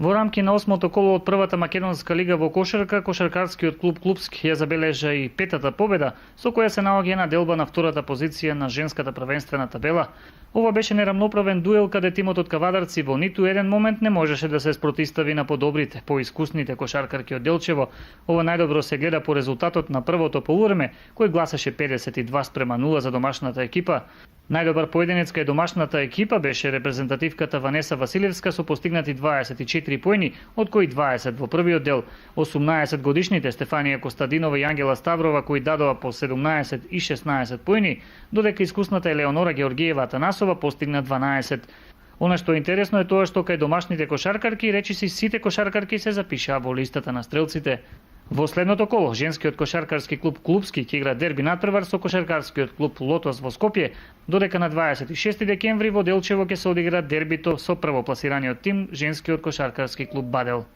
Во рамки на 8-то коло од првата македонска лига во кошарка, кошаркарскиот клуб Клубск ја забележа и петата победа, со која се наоѓа на делба на втората позиција на женската првенствена табела. Ова беше нерамноправен дуел каде тимот од Кавадарци во ниту еден момент не можеше да се спротистави на подобрите, поискусните кошаркарки од Делчево. Ова најдобро се гледа по резултатот на првото полувреме, кој гласаше 52:0 за домашната екипа. Најдобар поединец кај домашната екипа беше репрезентативката Ванеса Василевска со постигнати 24 поени, од кои 20 во првиот дел. 18 годишните Стефанија Костадинова и Ангела Ставрова кои дадоа по 17 и 16 поени, додека искусната Елеонора Георгиева Атанасова постигна 12. Она што е интересно е тоа што кај домашните кошаркарки речиси сите кошаркарки се запишаа во листата на стрелците. Во следното коло, женскиот кошаркарски клуб Клубски ќе игра дерби надпревар со кошаркарскиот клуб Лотос во Скопје, додека на 26 декември во Делчево ќе се одигра дербито со првопласираниот тим, женскиот кошаркарски клуб Бадел.